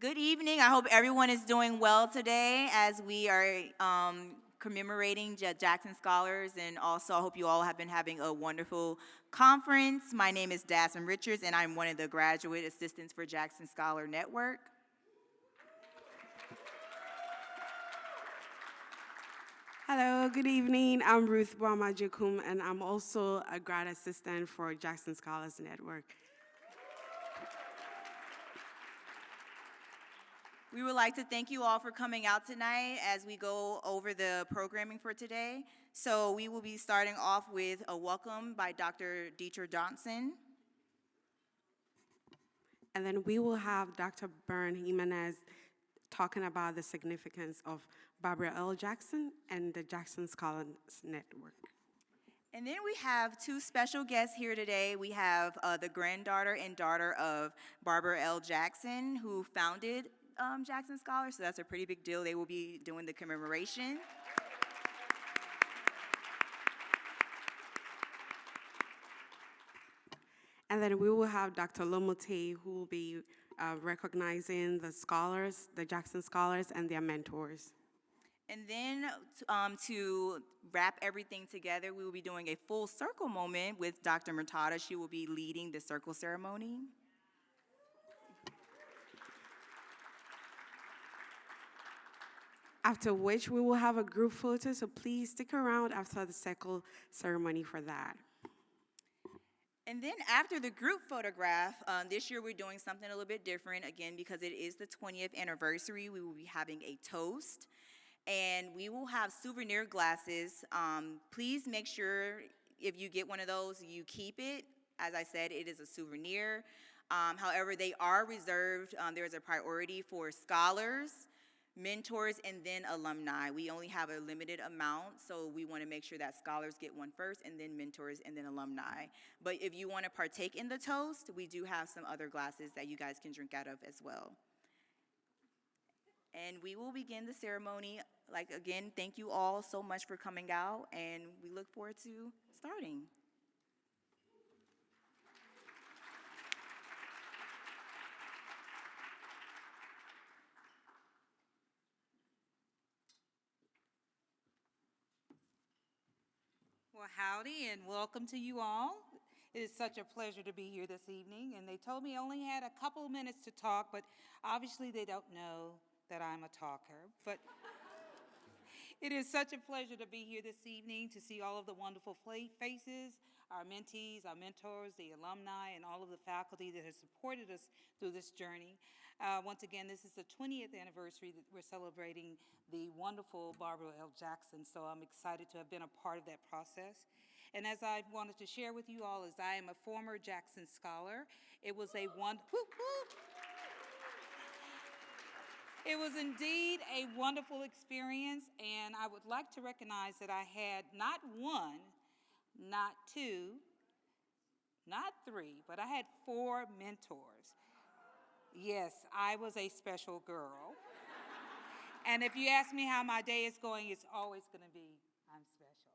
Good evening. I hope everyone is doing well today as we are commemorating Jackson Scholars, and also I hope you all have been having a wonderful conference. My name is Dassam Richards, and I'm one of the graduate assistants for Jackson Scholar Network. Hello, good evening. I'm Ruth Bwamajukum, and I'm also a grad assistant for Jackson Scholars Network. We would like to thank you all for coming out tonight as we go over the programming for today. So we will be starting off with a welcome by Dr. Dieter Johnson. And then we will have Dr. Bern Jimenez talking about the significance of Barbara L. Jackson and the Jackson Scholars Network. And then we have two special guests here today. We have the granddaughter and daughter of Barbara L. Jackson, who founded Jackson Scholars, so that's a pretty big deal. They will be doing the commemoration. And then we will have Dr. Lomote, who will be recognizing the scholars, the Jackson Scholars, and their mentors. And then to wrap everything together, we will be doing a full circle moment with Dr. Murtada. She will be leading the circle ceremony. After which we will have a group photo, so please stick around after the circle ceremony for that. And then after the group photograph, this year we're doing something a little bit different, again, because it is the 20th anniversary. We will be having a toast, and we will have souvenir glasses. Please make sure if you get one of those, you keep it. As I said, it is a souvenir. However, they are reserved. There is a priority for scholars, mentors, and then alumni. We only have a limited amount, so we want to make sure that scholars get one first, and then mentors, and then alumni. But if you want to partake in the toast, we do have some other glasses that you guys can drink out of as well. And we will begin the ceremony. Again, thank you all so much for coming out, and we look forward to starting. Well, howdy and welcome to you all. It is such a pleasure to be here this evening, and they told me I only had a couple of minutes to talk, but obviously they don't know that I'm a talker. But it is such a pleasure to be here this evening to see all of the wonderful faces, our mentees, our mentors, the alumni, and all of the faculty that has supported us through this journey. Once again, this is the 20th anniversary that we're celebrating the wonderful Barbara L. Jackson, so I'm excited to have been a part of that process. And as I wanted to share with you all, as I am a former Jackson Scholar, it was a It was indeed a wonderful experience, and I would like to recognize that I had not one, not two, not three, but I had 4 mentors. Yes, I was a special girl. And if you ask me how my day is going, it's always going to be, I'm special.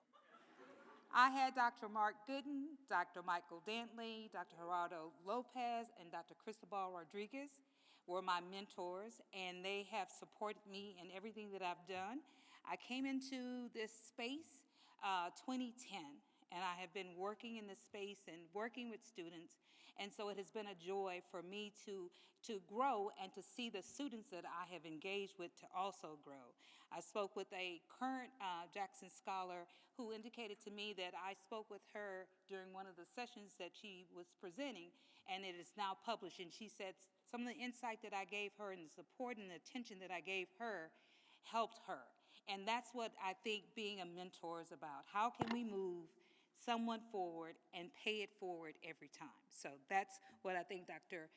I had Dr. Mark Gooden, Dr. Michael Dantley, Dr. Gerardo Lopez, and Dr. Cristobal Rodriguez were my mentors, and they have supported me in everything that I've done. I came into this space 2010, and I have been working in this space and working with students, and so it has been a joy for me to grow and to see the students that I have engaged with to also grow. I spoke with a current Jackson Scholar who indicated to me that I spoke with her during one of the sessions that she was presenting, and it is now published, and she said some of the insight that I gave her and the support and the attention that I gave her helped her. And that's what I think being a mentor is about. How can we move someone forward and pay it forward every time? So that's what I think Dr.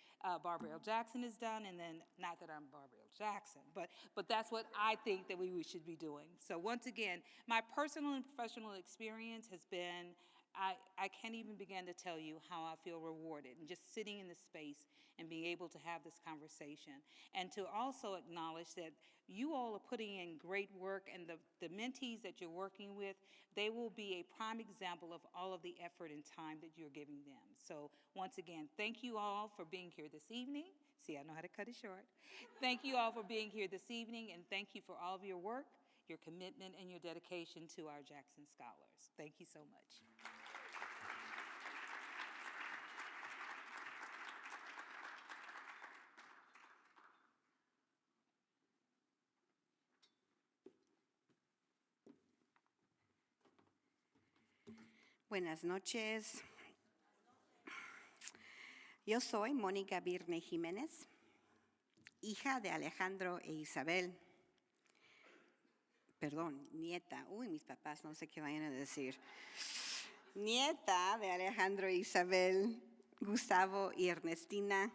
Barbara L. Jackson has done, and then not that I'm Barbara L. Jackson, but that's what I think that we should be doing. So once again, my personal and professional experience has been, I can't even begin to tell you how I feel rewarded and just sitting in this space and being able to have this conversation. And to also acknowledge that you all are putting in great work, and the mentees that you're working with, they will be a prime example of all of the effort and time that you're giving them. So once again, thank you all for being here this evening. See, I know how to cut it short. Thank you all for being here this evening, and thank you for all of your work, your commitment, and your dedication to our Jackson Scholars. Thank you so much. Buenas noches. Yo soy Mónica Birne Jiménez, hija de Alejandro e Isabel. Perdón, nieta. Uy, mis papás, no sé qué vayan a decir. Nieta de Alejandro e Isabel, Gustavo y Ernestina,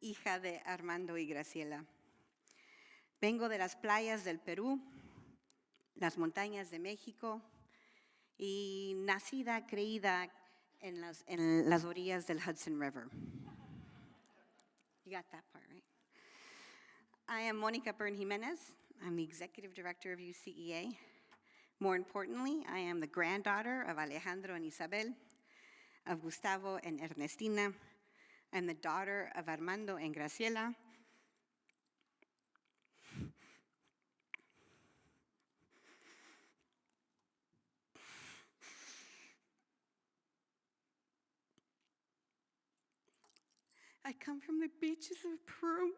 hija de Armando y Graciela. Vengo de las playas del Perú, las montañas de México, y nacida, creída en las orillas del Hudson River. You got that part, right? I am Mónica Byrne Jiménez. I'm the executive director of UCEA. More importantly, I am the granddaughter of Alejandro and Isabel, of Gustavo and Ernestina. I'm the daughter of Armando and Graciela. I come from the beaches of Peru.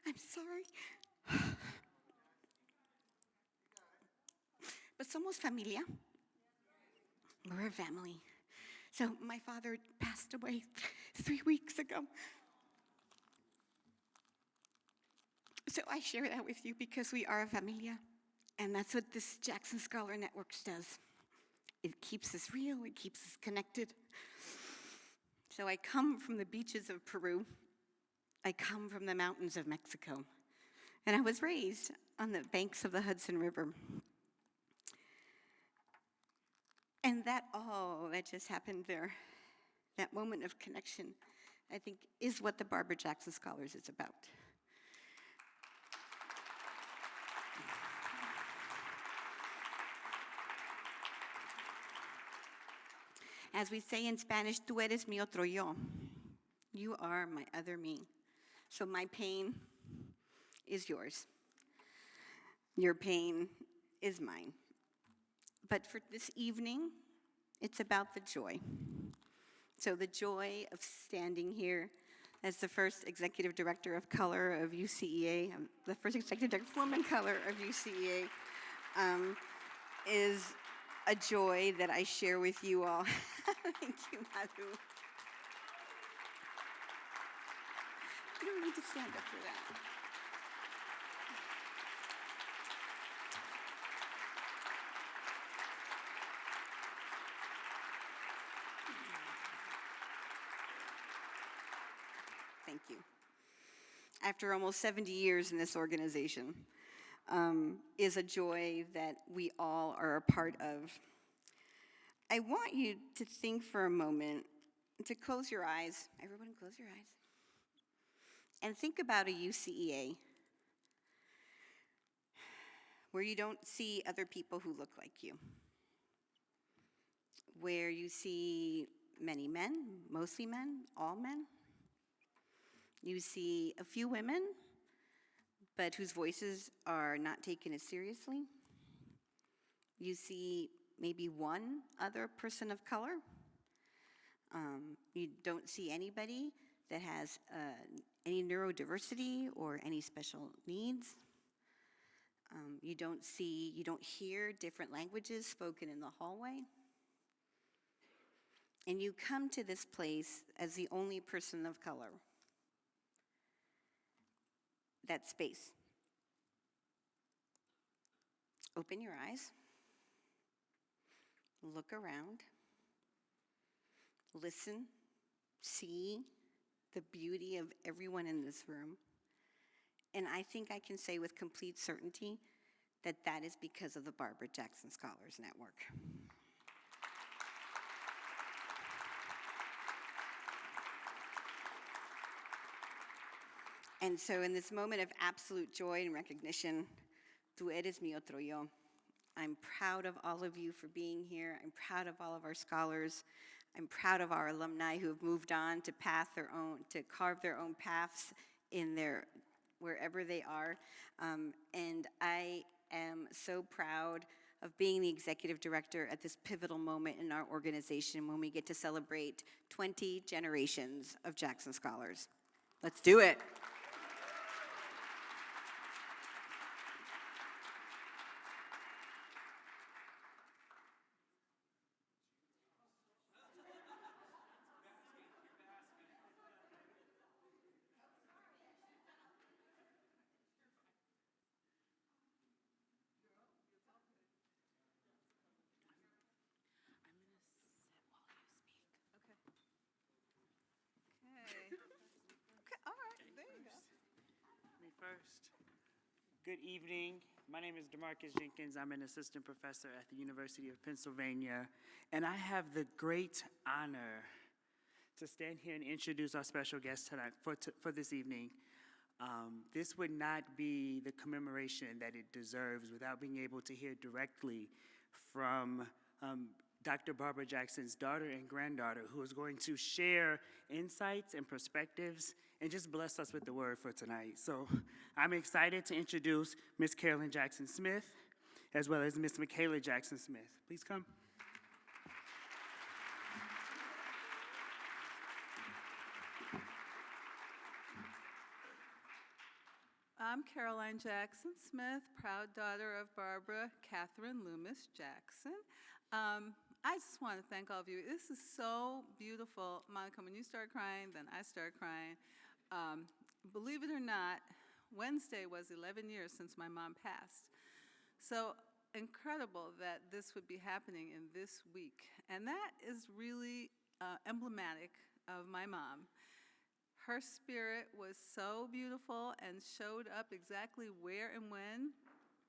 I'm sorry. But somos familia. We're a family. So my father passed away 3 weeks ago. So I share that with you because we are a familia. And that's what this Jackson Scholar Network does. It keeps us real, it keeps us connected. So I come from the beaches of Peru. I come from the mountains of Mexico. And I was raised on the banks of the Hudson River. And that just happened there, that moment of connection, I think, is what the Barbara Jackson Scholars is about. As we say in Spanish, tú eres mi otro yo. You are my other me. So my pain is yours. Your pain is mine. But for this evening, it's about the joy. So the joy of standing here as the first executive director of color of UCEA, the first executive director of woman color of UCEA, is a joy that I share with you all. Thank you, Madhu. You don't need to stand up for that. Thank you. After almost 70 years in this organization, is a joy that we all are a part of. I want you to think for a moment, to close your eyes. Everyone close your eyes. And think about a UCEA where you don't see other people who look like you, where you see many men, mostly men, all men. You see a few women, but whose voices are not taken as seriously. You see maybe one other person of color. You don't see anybody that has any neurodiversity or any special needs. You don't hear different languages spoken in the hallway. And you come to this place as the only person of color. That space. Open your eyes. Look around. Listen. See the beauty of everyone in this room. And I think I can say with complete certainty that that is because of the Barbara Jackson Scholars Network. And so in this moment of absolute joy and recognition, tú eres mi otro yo, I'm proud of all of you for being here. I'm proud of all of our scholars. I'm proud of our alumni who have moved on to carve their own paths in wherever they are. And I am so proud of being the executive director at this pivotal moment in our organization when we get to celebrate 20 generations of Jackson Scholars. Let's do it. Okay, all right, there you go. Me first. Good evening. My name is DeMarcus Jenkins. I'm an assistant professor at the University of Pennsylvania, and I have the great honor to stand here and introduce our special guest tonight for this evening. This would not be the commemoration that it deserves without being able to hear directly from Dr. Barbara Jackson's daughter and granddaughter, who is going to share insights and perspectives and just bless us with the word for tonight. So I'm excited to introduce Ms. Carolyn Jackson-Smith, as well as Ms. Michaela Jackson-Smith. Please come. I'm Caroline Jackson-Smith, proud daughter of Barbara Catherine Loomis Jackson. I just want to thank all of you. This is so beautiful. Monica, when you start crying, then I start crying. Believe it or not, Wednesday was 11 years since my mom passed. So incredible that this would be happening in this week. And that is really emblematic of my mom. Her spirit was so beautiful and showed up exactly where and when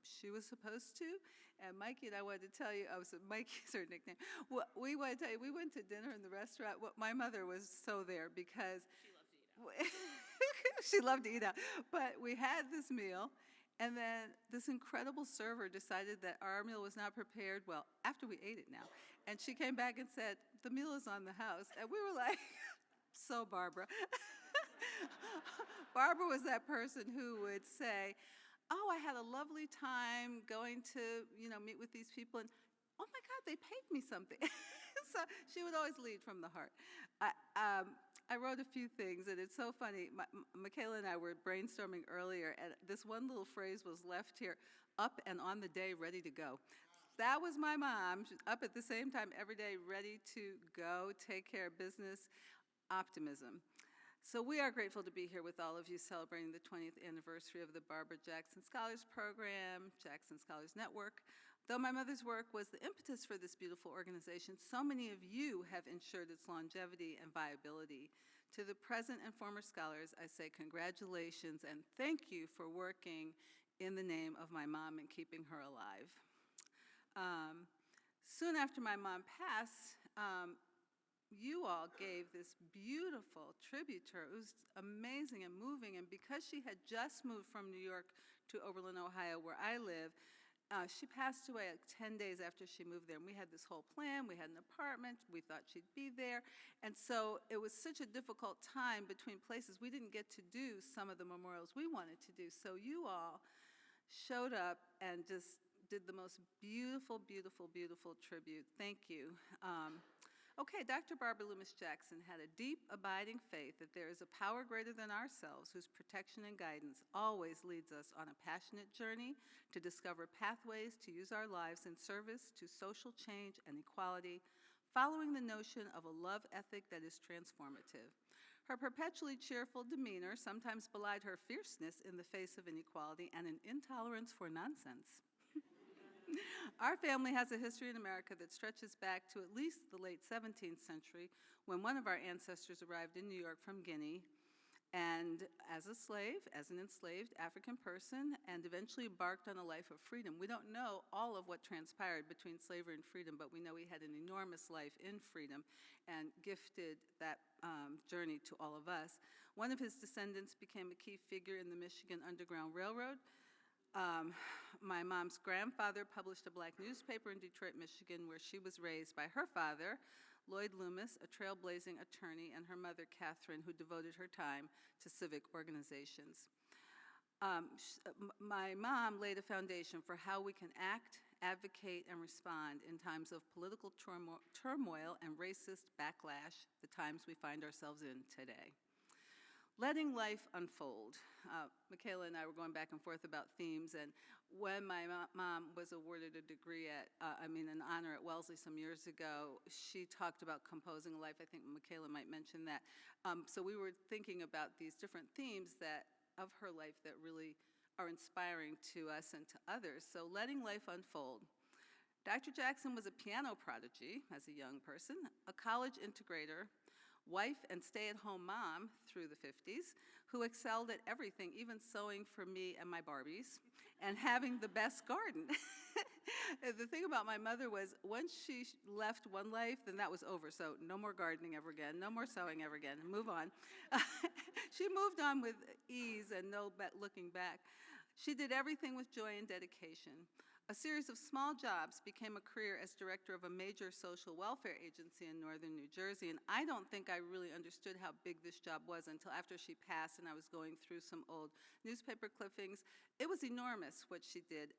she was supposed to. And Mikey and I wanted to tell you, Mikey's her nickname. We wanted to tell you, we went to dinner in the restaurant. My mother was so there because she loved to eat out. But we had this meal, and then this incredible server decided that our meal was not prepared well after we ate it now. And she came back and said, the meal is on the house. And we were like, so Barbara. Barbara was that person who would say, oh, I had a lovely time going to, meet with these people, and oh my God, they paid me something. So she would always lead from the heart. I wrote a few things, and it's so funny. Michaela and I were brainstorming earlier, and this one little phrase was left here, up and on the day, ready to go. That was my mom. She's up at the same time every day, ready to go, take care of business, optimism. So we are grateful to be here with all of you celebrating the 20th anniversary of the Barbara Jackson Scholars Program, Jackson Scholars Network. Though my mother's work was the impetus for this beautiful organization, so many of you have ensured its longevity and viability. To the present and former scholars, I say congratulations and thank you for working in the name of my mom and keeping her alive. Soon after my mom passed, you all gave this beautiful tribute to her. It was amazing and moving, and because she had just moved from New York to Oberlin, Ohio, where I live, she passed away like 10 days after she moved there, and we had this whole plan. We had an apartment. We thought she'd be there, and so it was such a difficult time between places. We didn't get to do some of the memorials we wanted to do, so you all showed up and just did the most beautiful, beautiful, beautiful tribute. Thank you. Okay, Dr. Barbara Loomis Jackson had a deep, abiding faith that there is a power greater than ourselves whose protection and guidance always leads us on a passionate journey to discover pathways to use our lives in service to social change and equality, following the notion of a love ethic that is transformative. Her perpetually cheerful demeanor sometimes belied her fierceness in the face of inequality and an intolerance for nonsense. Our family has a history in America that stretches back to at least the late 17th century when one of our ancestors arrived in New York from Guinea and as a slave, as an enslaved African person, and eventually embarked on a life of freedom. We don't know all of what transpired between slavery and freedom, but we know he had an enormous life in freedom and gifted that journey to all of us. One of his descendants became a key figure in the Michigan Underground Railroad. My mom's grandfather published a black newspaper in Detroit, Michigan, where she was raised by her father, Lloyd Loomis, a trailblazing attorney, and her mother, Catherine, who devoted her time to civic organizations. My mom laid a foundation for how we can act, advocate, and respond in times of political turmoil and racist backlash, the times we find ourselves in today. Letting life unfold. Michaela and I were going back and forth about themes, and when my mom was awarded a degree an honor at Wellesley some years ago, she talked about composing a life. I think Michaela might mention that. So we were thinking about these different themes of her life that really are inspiring to us and to others. So letting life unfold. Dr. Jackson was a piano prodigy as a young person, a college integrator, wife and stay-at-home mom through the 50s, who excelled at everything, even sewing for me and my Barbies, and having the best garden. The thing about my mother was once she left one life, then that was over. So no more gardening ever again, no more sewing ever again, move on. She moved on with ease and no looking back. She did everything with joy and dedication. A series of small jobs became a career as director of a major social welfare agency in northern New Jersey, and I don't think I really understood how big this job was until after she passed and I was going through some old newspaper clippings. It was enormous what she did,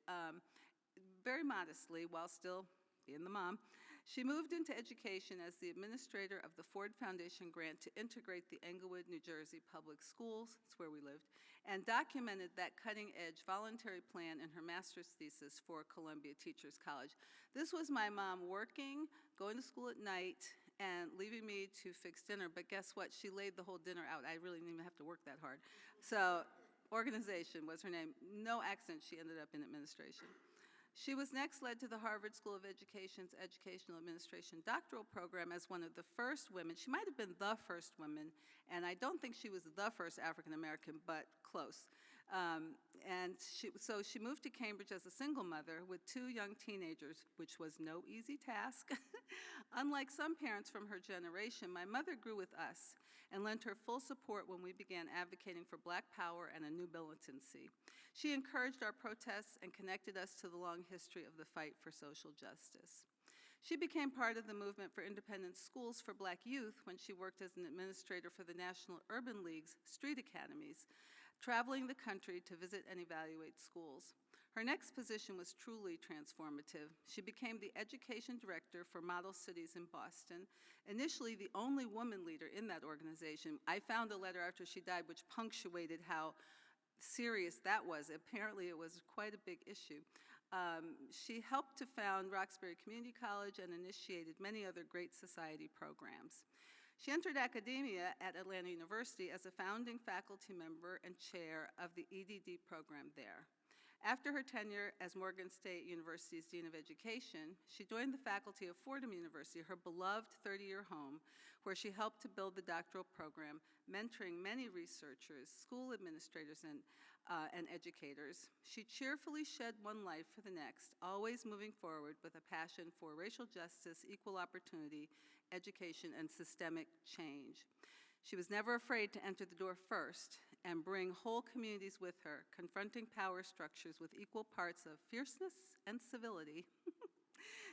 very modestly while still being the mom. She moved into education as the administrator of the Ford Foundation grant to integrate the Englewood, New Jersey public schools, that's where we lived, and documented that cutting-edge voluntary plan in her master's thesis for Columbia Teachers College. This was my mom working, going to school at night, and leaving me to fix dinner, but guess what? She laid the whole dinner out. I really didn't even have to work that hard. So organization was her name. No accident she ended up in administration. She was next led to the Harvard School of Education's Educational Administration doctoral program as one of the first women. She might have been the first woman, and I don't think she was the first African American, but close. So she moved to Cambridge as a single mother with 2 young teenagers, which was no easy task. Unlike some parents from her generation, my mother grew with us and lent her full support when we began advocating for Black power and a new militancy. She encouraged our protests and connected us to the long history of the fight for social justice. She became part of the movement for independent schools for Black youth when she worked as an administrator for the National Urban League's street academies, traveling the country to visit and evaluate schools. Her next position was truly transformative. She became the education director for Model Cities in Boston, initially the only woman leader in that organization. I found a letter after she died which punctuated how serious that was. Apparently it was quite a big issue. She helped to found Roxbury Community College and initiated many other Great Society programs. She entered academia at Atlanta University as a founding faculty member and chair of the EDD program there. After her tenure as Morgan State University's Dean of Education, she joined the faculty of Fordham University, her beloved 30-year home, where she helped to build the doctoral program, mentoring many researchers, school administrators, and educators. She cheerfully shed one life for the next, always moving forward with a passion for racial justice, equal opportunity, education, and systemic change. She was never afraid to enter the door first and bring whole communities with her, confronting power structures with equal parts of fierceness and civility.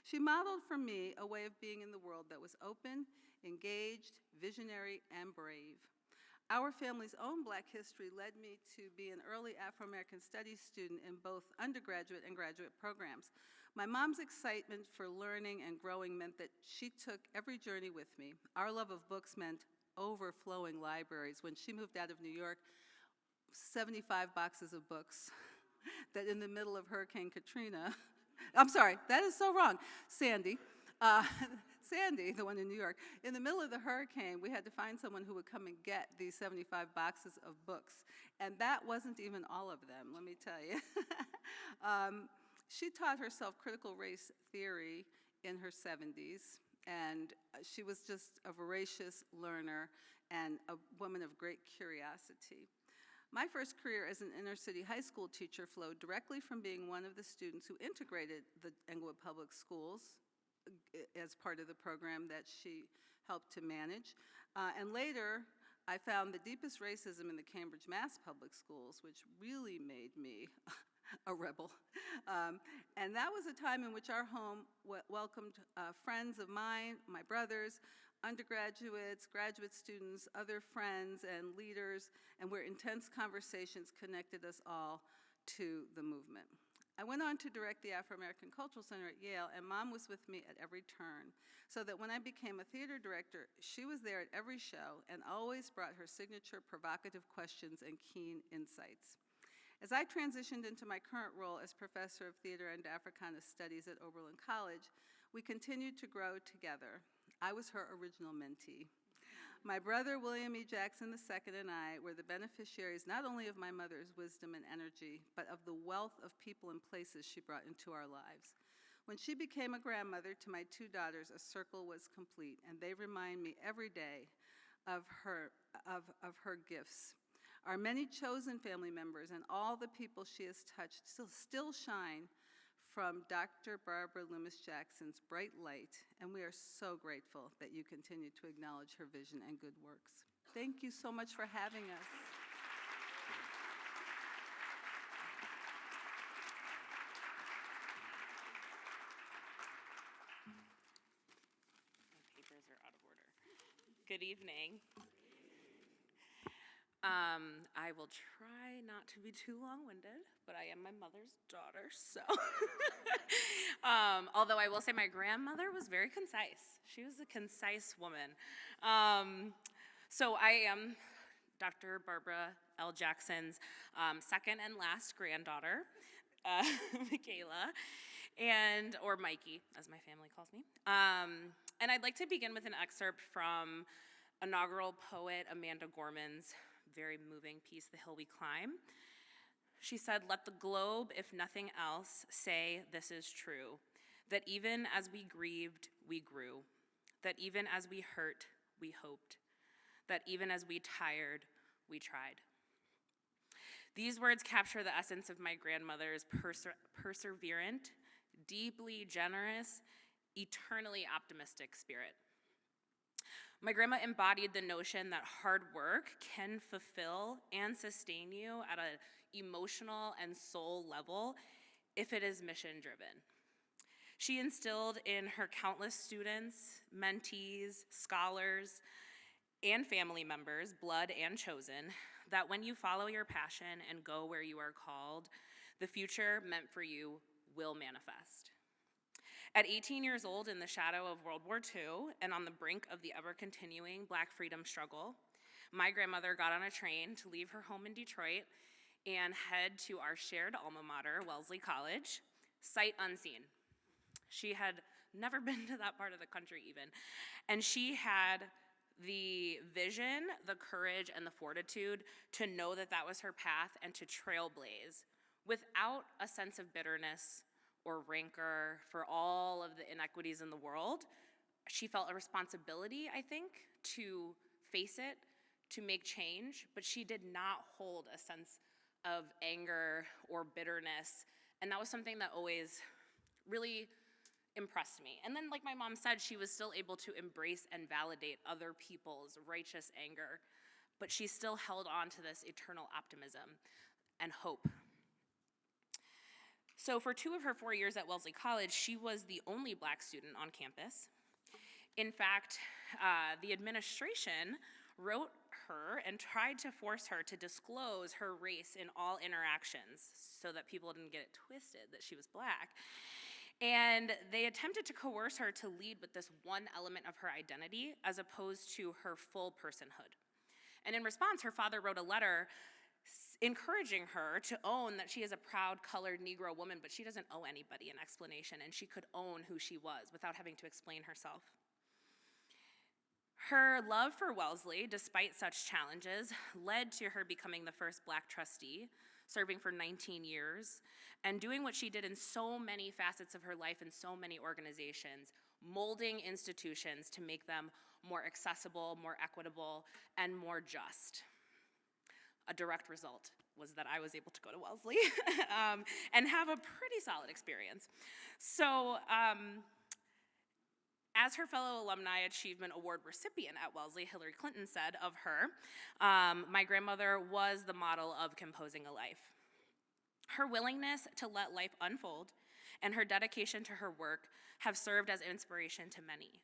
She modeled for me a way of being in the world that was open, engaged, visionary, and brave. Our family's own Black history led me to be an early Afro-American studies student in both undergraduate and graduate programs. My mom's excitement for learning and growing meant that she took every journey with me. Our love of books meant overflowing libraries. When she moved out of New York, 75 boxes of books that in the middle of Hurricane Katrina, I'm sorry, that is so wrong, Sandy, Sandy, the one in New York, in the middle of the hurricane, we had to find someone who would come and get these 75 boxes of books. And that wasn't even all of them, let me tell you. She taught herself critical race theory in her 70s, and she was just a voracious learner and a woman of great curiosity. My first career as an inner-city high school teacher flowed directly from being one of the students who integrated the Englewood Public Schools as part of the program that she helped to manage. And later, I found the deepest racism in the Cambridge Mass Public Schools, which really made me a rebel. And that was a time in which our home welcomed friends of mine, my brothers, undergraduates, graduate students, other friends and leaders, and where intense conversations connected us all to the movement. I went on to direct the Afro-American Cultural Center at Yale, and Mom was with me at every turn, so that when I became a theater director, she was there at every show and always brought her signature provocative questions and keen insights. As I transitioned into my current role as Professor of Theater and Africana Studies at Oberlin College, we continued to grow together. I was her original mentee. My brother, William E. Jackson II, and I were the beneficiaries not only of my mother's wisdom and energy, but of the wealth of people and places she brought into our lives. When she became a grandmother to my two daughters, a circle was complete, and they remind me every day of her gifts. Our many chosen family members and all the people she has touched still shine from Dr. Barbara Loomis Jackson's bright light, and we are so grateful that you continue to acknowledge her vision and good works. Thank you so much for having us. My papers are out of order. Good evening. I will try not to be too long-winded, but I am my mother's daughter, so. Although I will say my grandmother was very concise. She was a concise woman. So I am Dr. Barbara L. Jackson's second and last granddaughter, Michaela, or Mikey, as my family calls me. And I'd like to begin with an excerpt from inaugural poet Amanda Gorman's very moving piece, The Hill We Climb. She said, "Let the globe, if nothing else, say this is true, that even as we grieved, we grew, that even as we hurt, we hoped, that even as we tired, we tried." These words capture the essence of my grandmother's perseverant, deeply generous, eternally optimistic spirit. My grandma embodied the notion that hard work can fulfill and sustain you at an emotional and soul level if it is mission-driven. She instilled in her countless students, mentees, scholars, and family members, blood and chosen, that when you follow your passion and go where you are called, the future meant for you will manifest. At 18 years old, in the shadow of World War II and on the brink of the ever-continuing Black freedom struggle, my grandmother got on a train to leave her home in Detroit and head to our shared alma mater, Wellesley College, sight unseen. She had never been to that part of the country even, and she had the vision, the courage, and the fortitude to know that that was her path and to trailblaze without a sense of bitterness or rancor for all of the inequities in the world. She felt a responsibility, I think, to face it, to make change, but she did not hold a sense of anger or bitterness, and that was something that always really impressed me. And then, like my mom said, she was still able to embrace and validate other people's righteous anger, but she still held on to this eternal optimism and hope. So for 2 of her 4 years at Wellesley College, she was the only Black student on campus. In fact, the administration wrote her and tried to force her to disclose her race in all interactions so that people didn't get it twisted that she was Black. And they attempted to coerce her to lead with this one element of her identity as opposed to her full personhood. And in response, her father wrote a letter encouraging her to own that she is a proud colored Negro woman, but she doesn't owe anybody an explanation, and she could own who she was without having to explain herself. Her love for Wellesley, despite such challenges, led to her becoming the first Black trustee, serving for 19 years, and doing what she did in so many facets of her life in so many organizations, molding institutions to make them more accessible, more equitable, and more just. A direct result was that I was able to go to Wellesley and have a pretty solid experience. So as her fellow Alumni Achievement Award recipient at Wellesley, Hillary Clinton said of her, my grandmother was the model of composing a life. Her willingness to let life unfold and her dedication to her work have served as inspiration to many.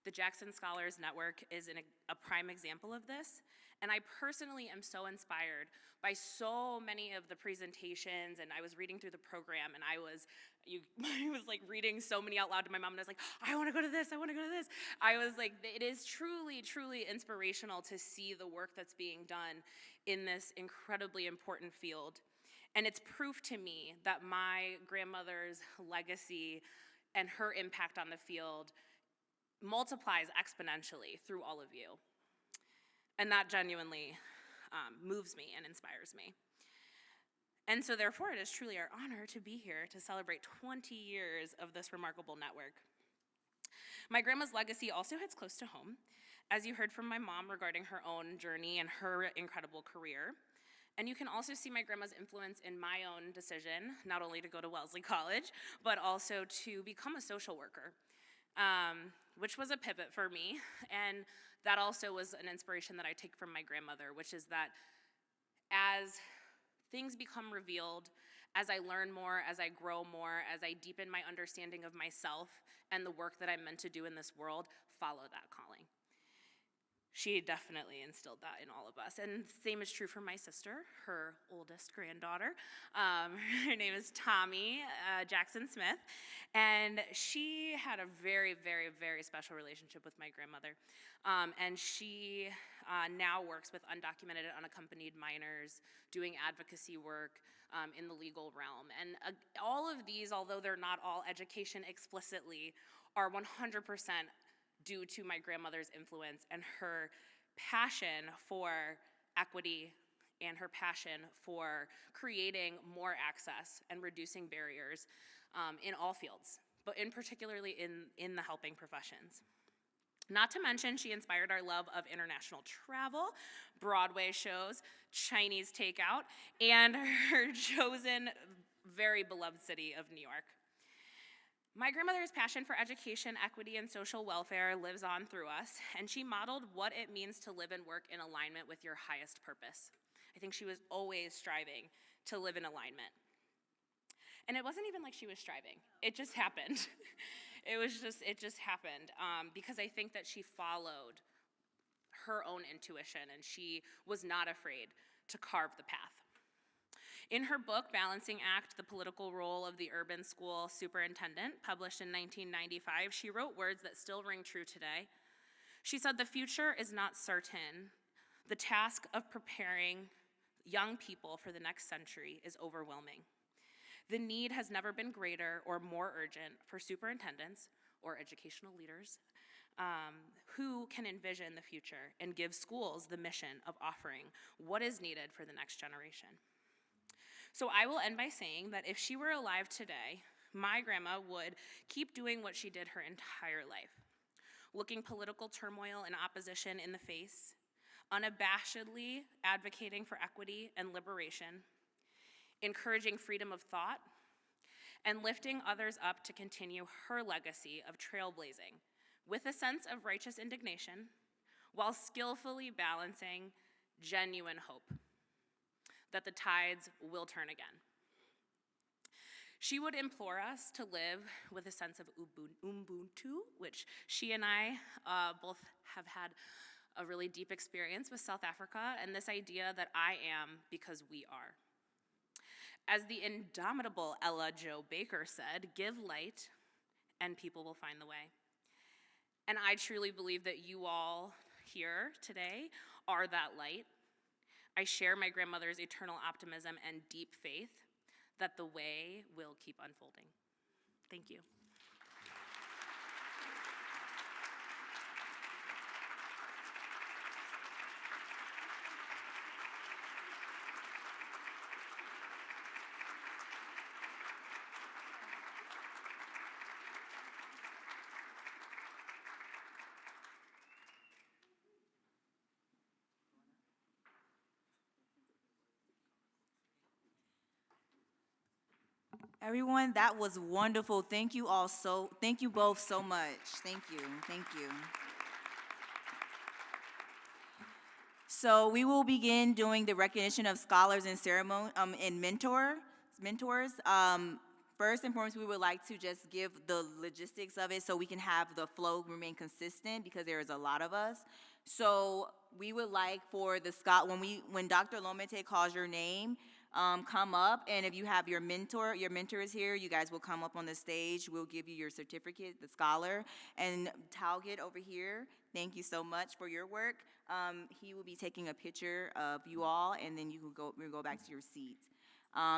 The Jackson Scholars Network is a prime example of this, and I personally am so inspired by so many of the presentations, and I was reading through the program, and I was like reading so many out loud to my mom, and I was like, I want to go to this, I want to go to this. I was like, it is truly, truly inspirational to see the work that's being done in this incredibly important field. And it's proof to me that my grandmother's legacy and her impact on the field multiplies exponentially through all of you. And that genuinely moves me and inspires me. And so therefore, it is truly our honor to be here to celebrate 20 years of this remarkable network. My grandma's legacy also hits close to home, as you heard from my mom regarding her own journey and her incredible career. And you can also see my grandma's influence in my own decision, not only to go to Wellesley College, but also to become a social worker, which was a pivot for me. And that also was an inspiration that I take from my grandmother, which is that as things become revealed, as I learn more, as I grow more, as I deepen my understanding of myself and the work that I'm meant to do in this world, follow that calling. She definitely instilled that in all of us. And the same is true for my sister, her oldest granddaughter. Her name is Tommy Jackson-Smith. And she had a very, very, very special relationship with my grandmother. And she now works with undocumented and unaccompanied minors, doing advocacy work in the legal realm. And all of these, although they're not all education explicitly, are 100% due to my grandmother's influence and her passion for equity and her passion for creating more access and reducing barriers in all fields, but in particularly in the helping professions. Not to mention, she inspired our love of international travel, Broadway shows, Chinese takeout, and her chosen, very beloved city of New York. My grandmother's passion for education, equity, and social welfare lives on through us, and she modeled what it means to live and work in alignment with your highest purpose. I think she was always striving to live in alignment. And it wasn't even like she was striving. It just happened. It just happened because I think that she followed her own intuition, and she was not afraid to carve the path. In her book, Balancing Act, The Political Role of the Urban School Superintendent, published in 1995, she wrote words that still ring true today. She said, "The future is not certain. The task of preparing young people for the next century is overwhelming. The need has never been greater or more urgent for superintendents or educational leaders who can envision the future and give schools the mission of offering what is needed for the next generation." So I will end by saying that if she were alive today, my grandma would keep doing what she did her entire life, looking political turmoil and opposition in the face, unabashedly advocating for equity and liberation, encouraging freedom of thought, and lifting others up to continue her legacy of trailblazing with a sense of righteous indignation while skillfully balancing genuine hope that the tides will turn again. She would implore us to live with a sense of Ubuntu, which she and I both have had a really deep experience with South Africa, and this idea that I am because we are. As the indomitable Ella Jo Baker said, "Give light and people will find the way." And I truly believe that you all here today are that light. I share my grandmother's eternal optimism and deep faith that the way will keep unfolding. Thank you. Everyone, that was wonderful. Thank you both so much. Thank you. So we will begin doing the recognition of scholars and mentors. mentors. First and foremost, we would like to just give the logistics of it so we can have the flow remain consistent because there is a lot of us. So we would like for the when Dr. Lomete calls your name, come up, and if you have your mentor is here, you guys will come up on the stage. We'll give you your certificate, the scholar, and Talgit over here. Thank you so much for your work. He will be taking a picture of you all, and then we'll go back to your seat.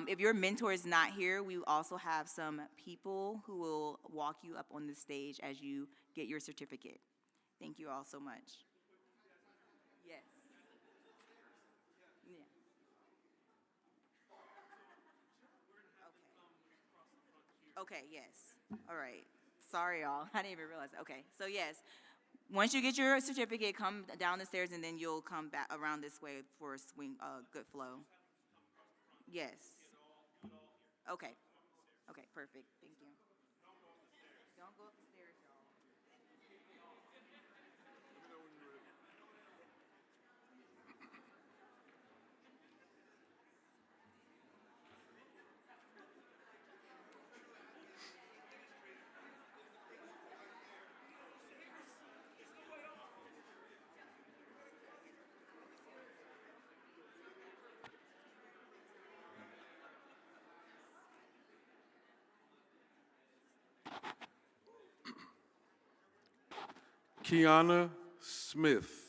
If your mentor is not here, we also have some people who will walk you up on the stage as you get your certificate. Thank you all so much. Yes. Yeah. Okay, yes. All right. Sorry, y'all. I didn't even realize. Okay, so yes. Once you get your certificate, come down the stairs, and then you'll come back around this way for a good flow. Yes. Okay. Okay, perfect. Thank you. Don't go up the stairs, y'all. Kiana Smith.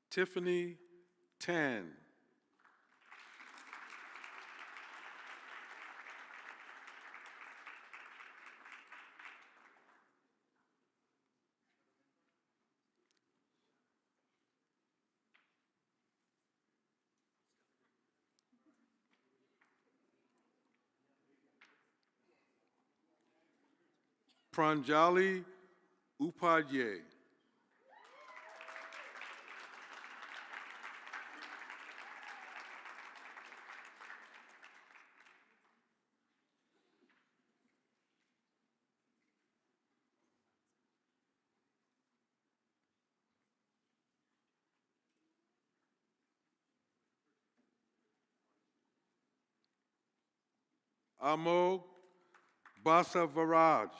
Tiffany Tan. Pranjali Upadhyay. Amog Basavaraj.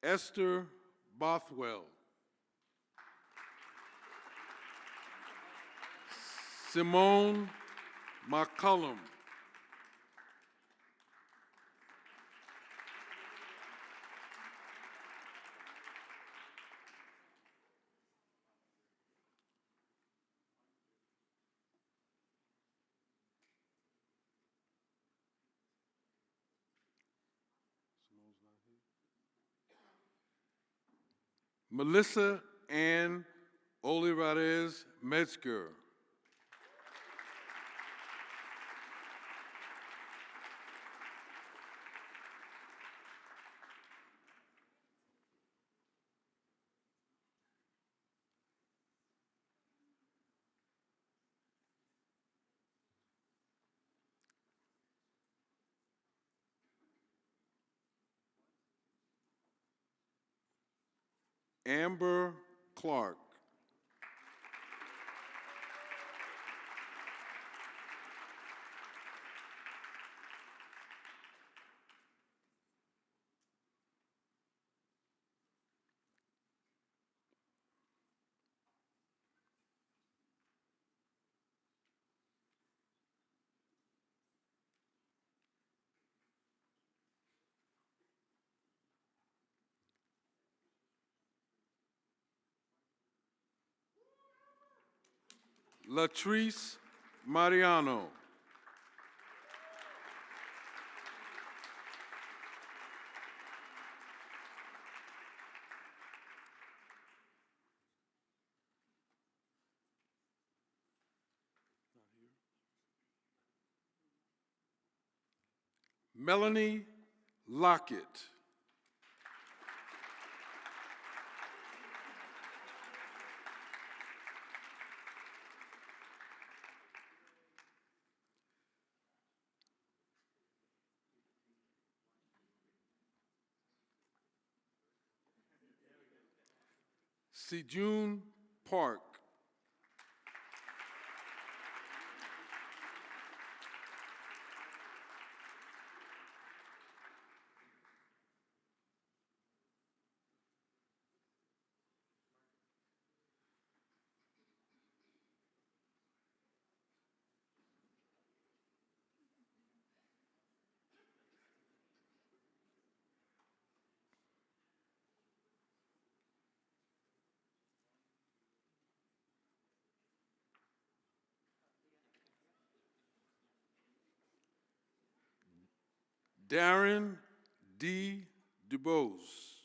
Esther Bothwell. Simone McCullum. Melissa Ann Olivares Metzger. Amber Clark. Latrice Mariano. Melanie Lockett. Sejun Park. Darren D. DuBose.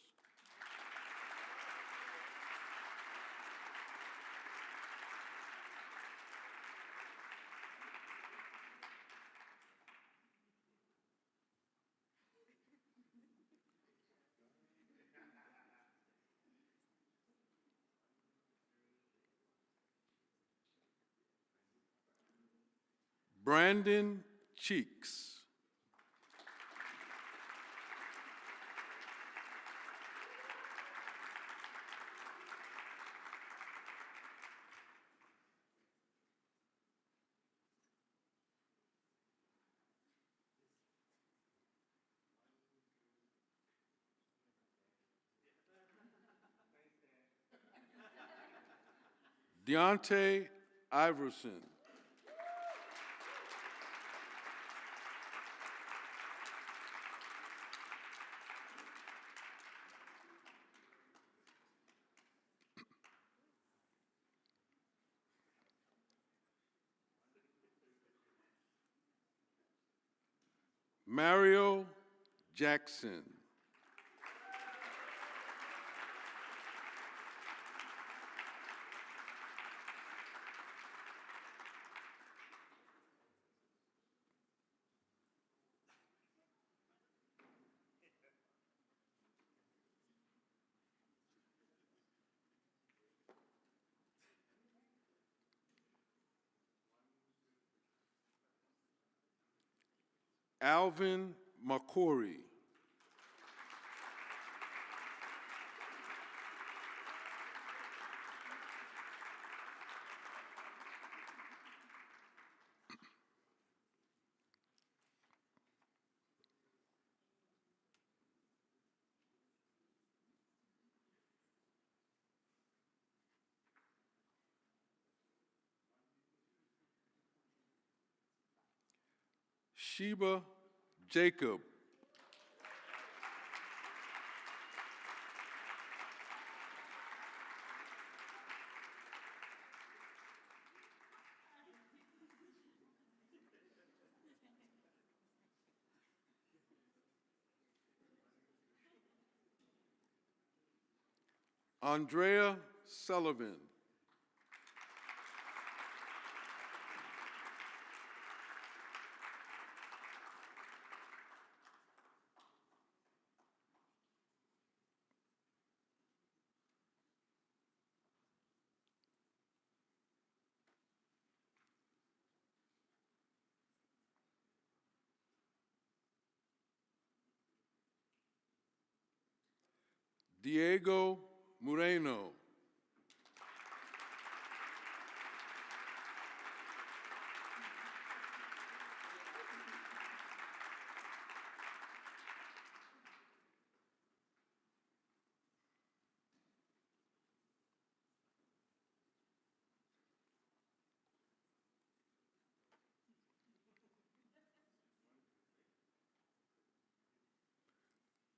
Brandon Cheeks. Deontay Iverson. Mario Jackson. Alvin McCory. Sheba Jacob. Andrea Sullivan. Diego Moreno.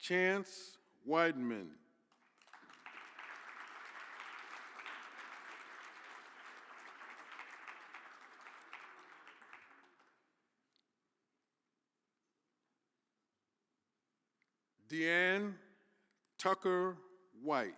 Chance Weidman. Deanne Tucker White.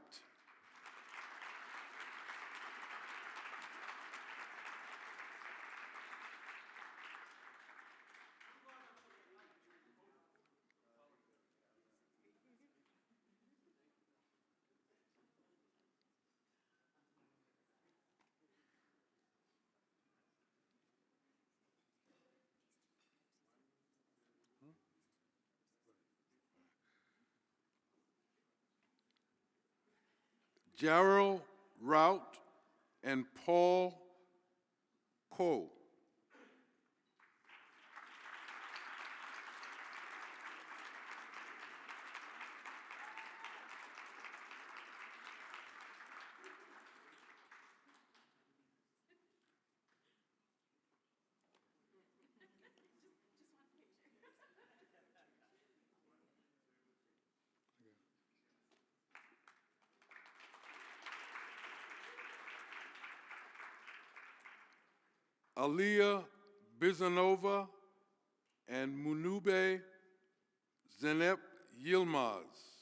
Gerald Rout and Paul Coe. Aliyah Bizanova and Munube Zenep Yilmaz.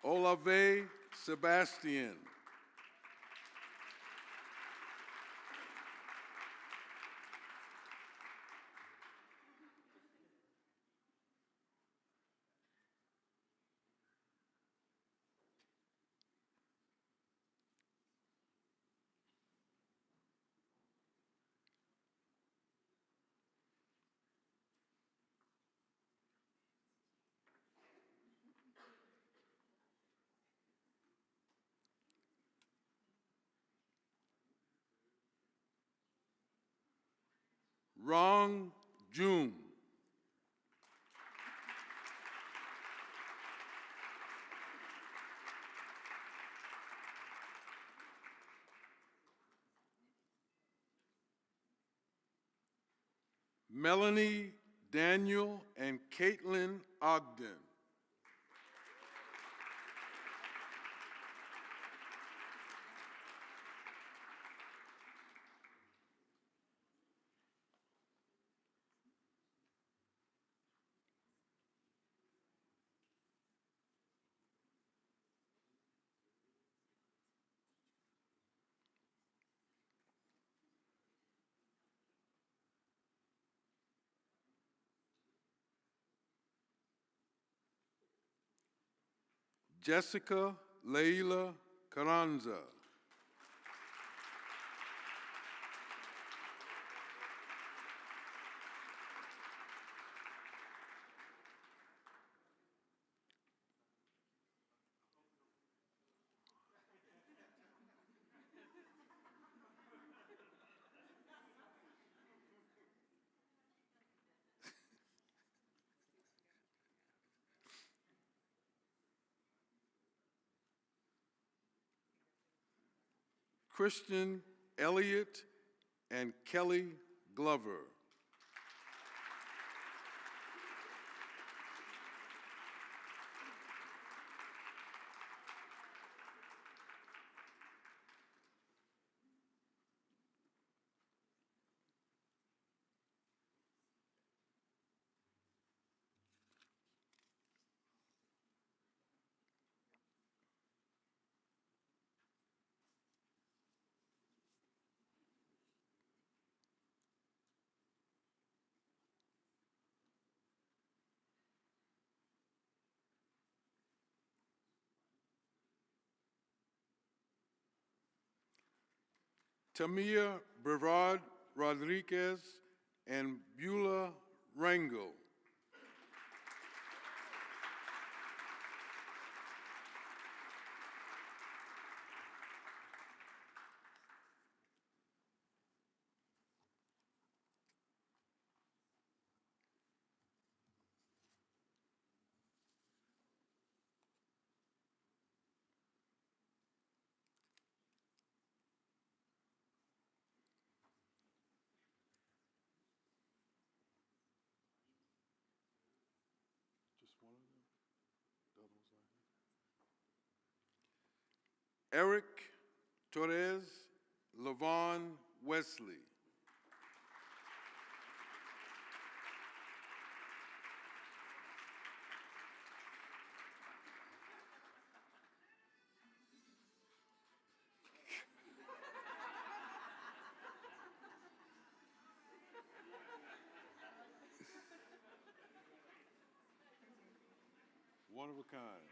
Olave Sebastian. Rong Jun. Melanie Daniel and Caitlin Ogden. Jessica Leila Carranza. Christian Elliott and Kelly Glover. Tamia Brevard Rodriguez and Beulah Rangel. Eric Torres Lavon Wesley. One of a kind.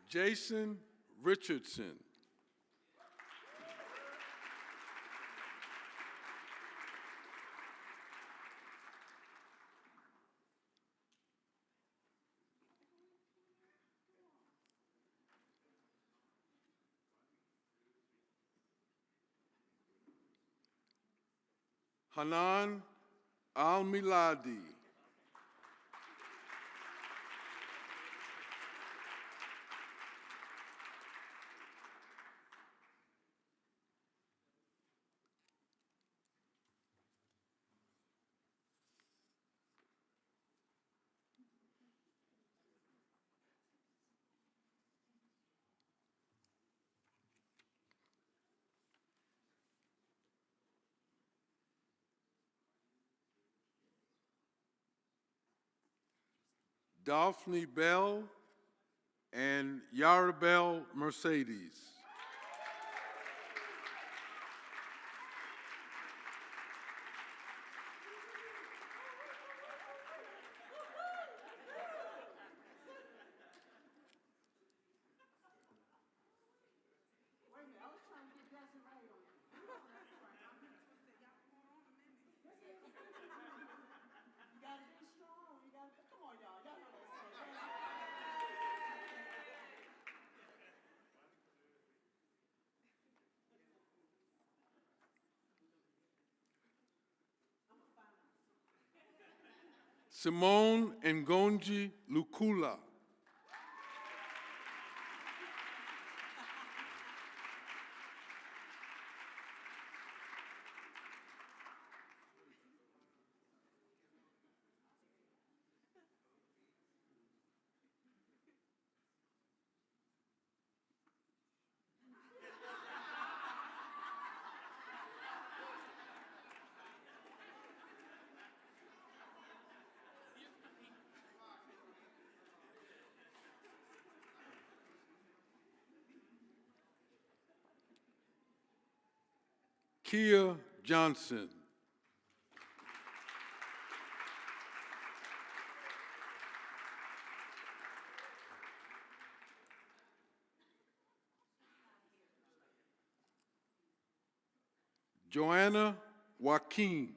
Jason Richardson. Hanan Al-Miladi. Daphne Bell and Yarabel Mercedes. Simone Ngonji Lukula. Kia Johnson. Joanna Joaquin.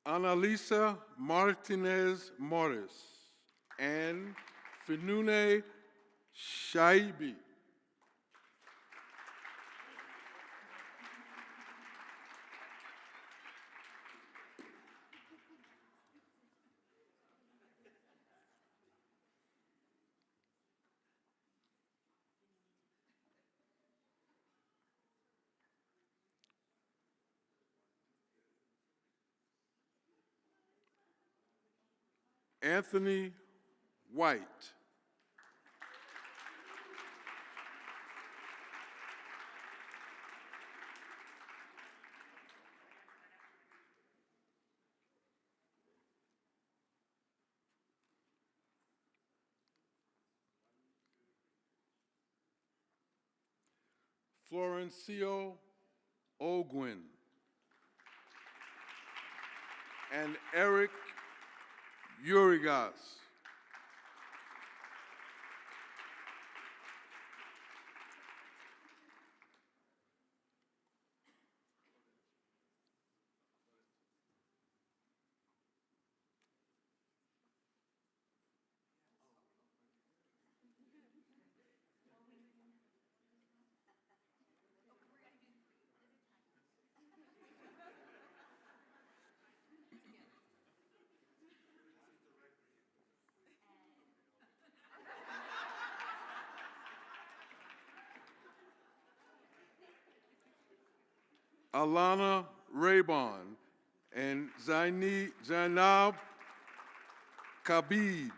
Annalisa Martinez Morris and Finune Shaibi. Anthony White. Florencio Ogwin. And Eric Urigas. Alana Raybon, and Zainab Kabid.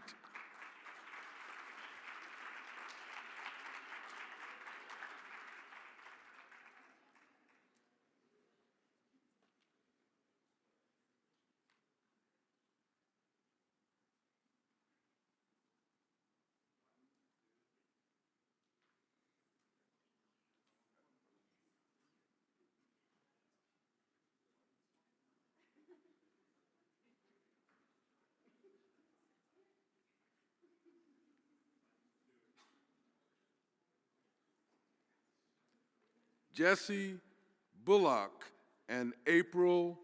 Jesse Bullock and April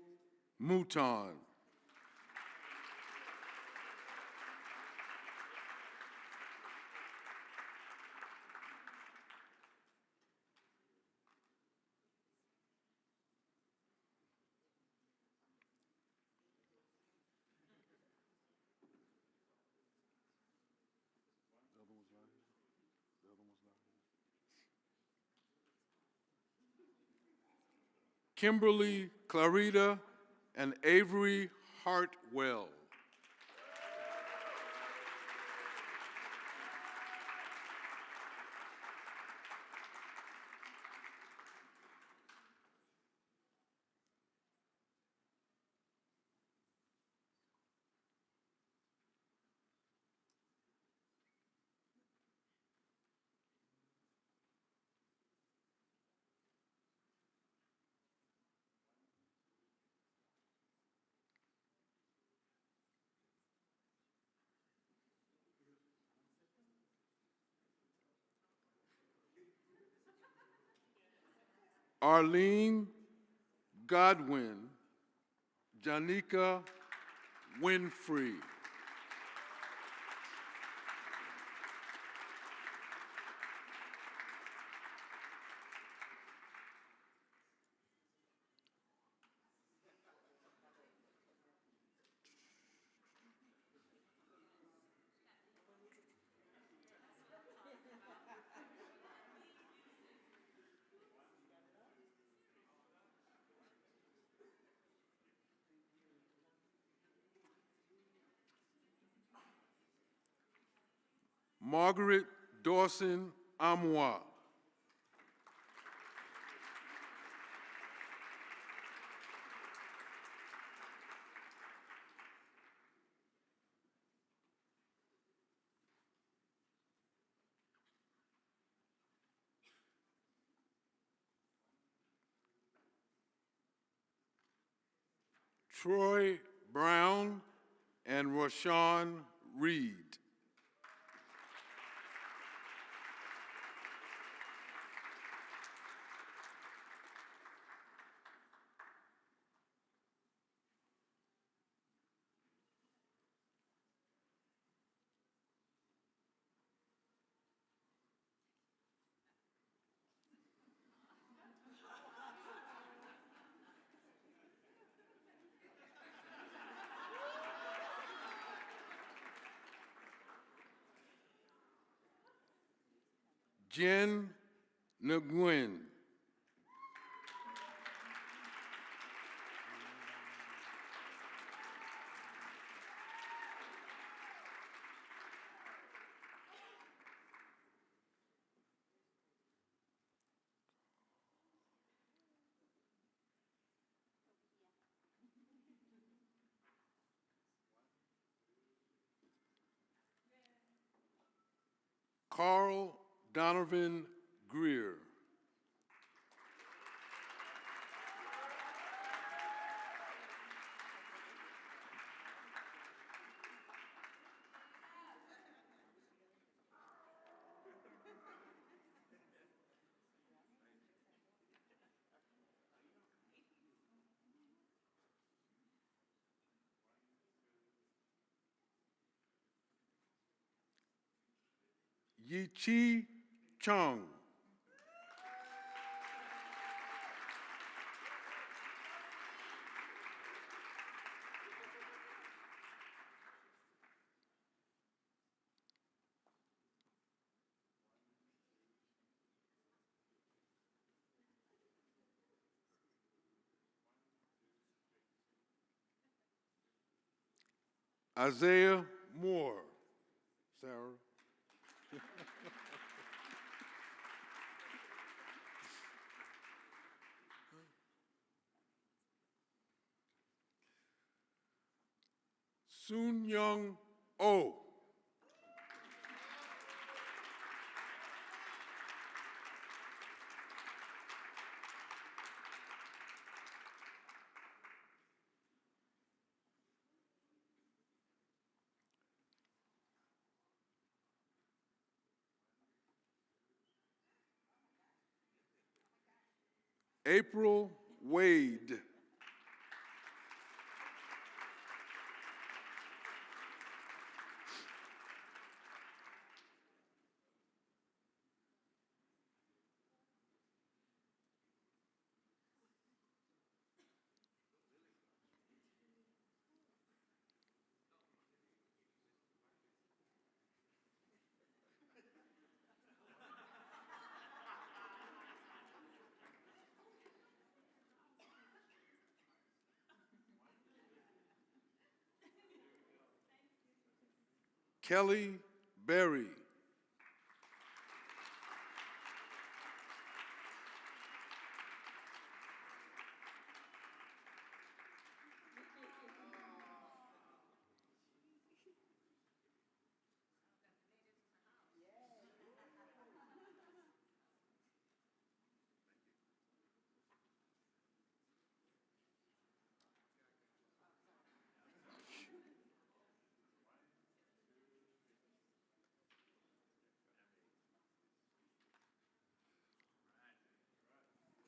Mouton. Kimberly Clarita and Avery Hartwell. Arlene Godwin, Janika Winfrey. Margaret Dawson Amwa. Troy Brown and Rashawn Reed. Jen Nguyen. Carl Donovan Greer. Yi-Chi Chung. Isaiah Moore. Sarah. Soon Young Oh. April Wade. Kelly Berry.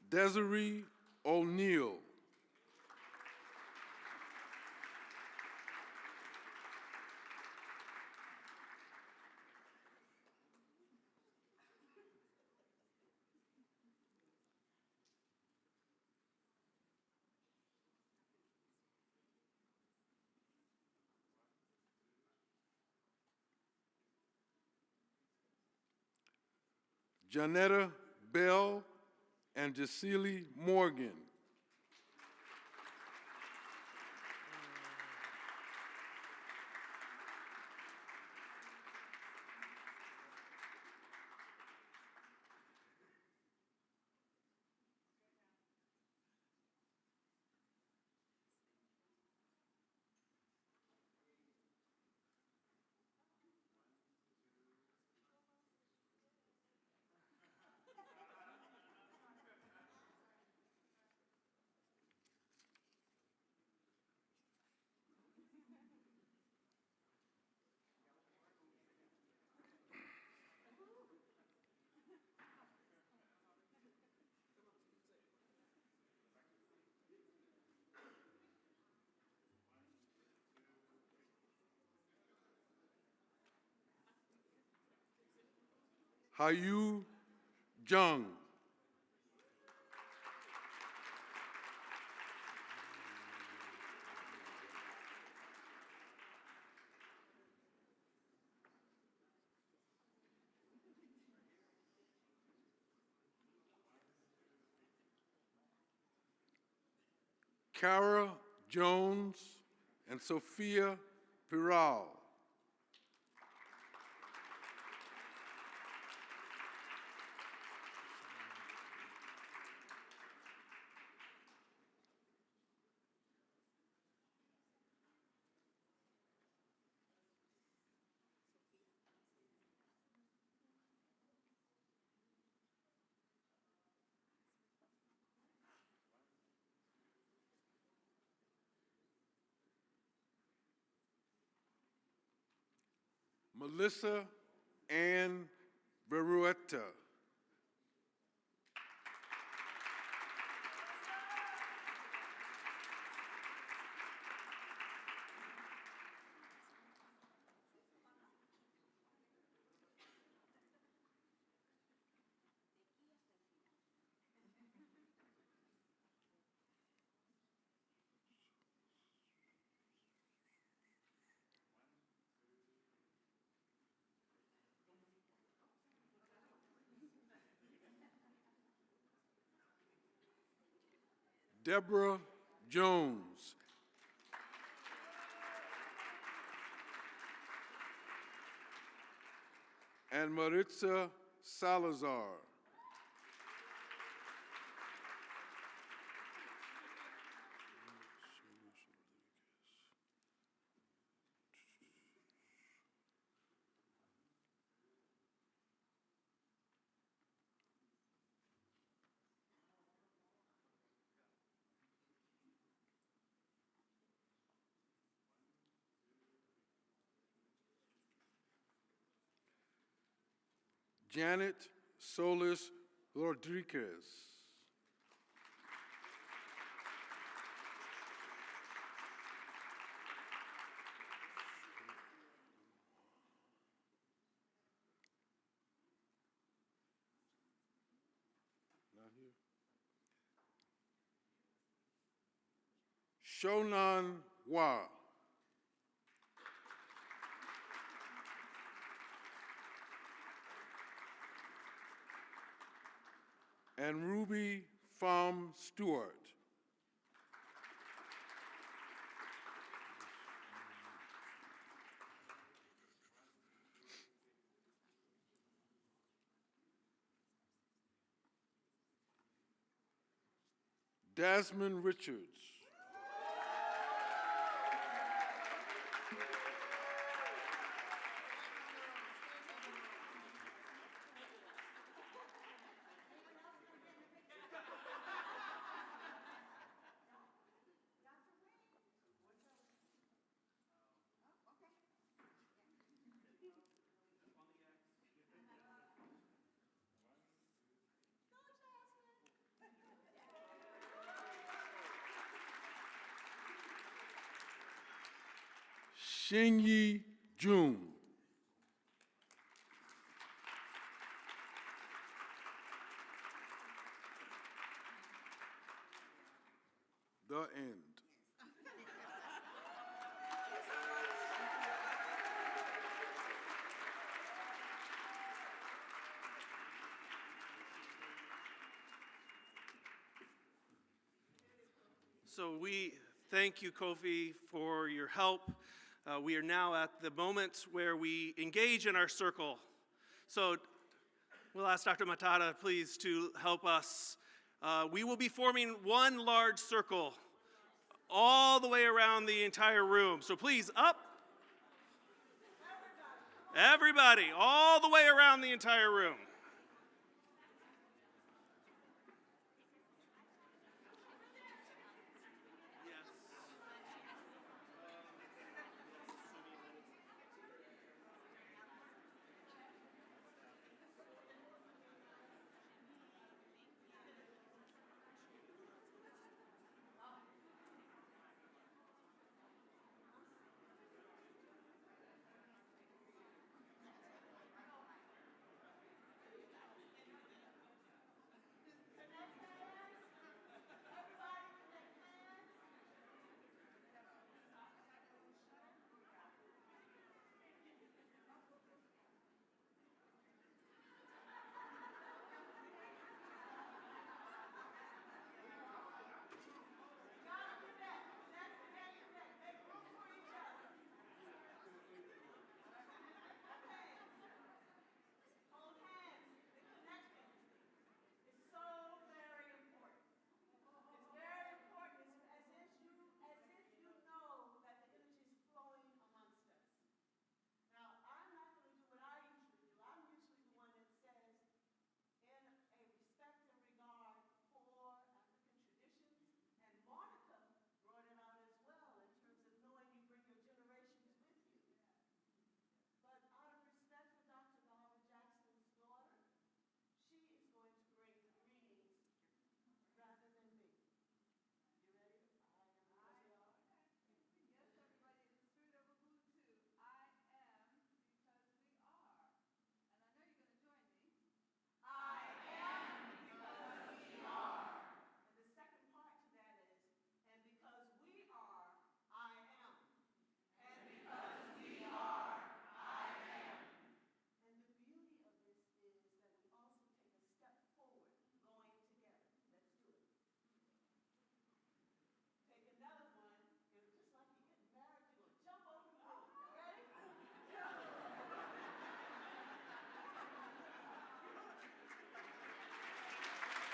Desiree O'Neill. Janetta Bell and Jacely Morgan. Hayu Jung. Kara Jones and Sophia Piral. Melissa Ann Berrueta. Deborah Jones. and Maritza Salazar. Janet Solis Rodriguez. Not here. Shonan Hua. And Ruby Pham Stewart. Desmond Richards. Xinyi Jun. The end. So we thank you, Kofi, for your help. We are now at the moment where we engage in our circle. So we'll ask Dr. Matata, please, to help us. We will be forming one large circle all the way around the entire room. So please, up. Everybody, all the way around the entire room.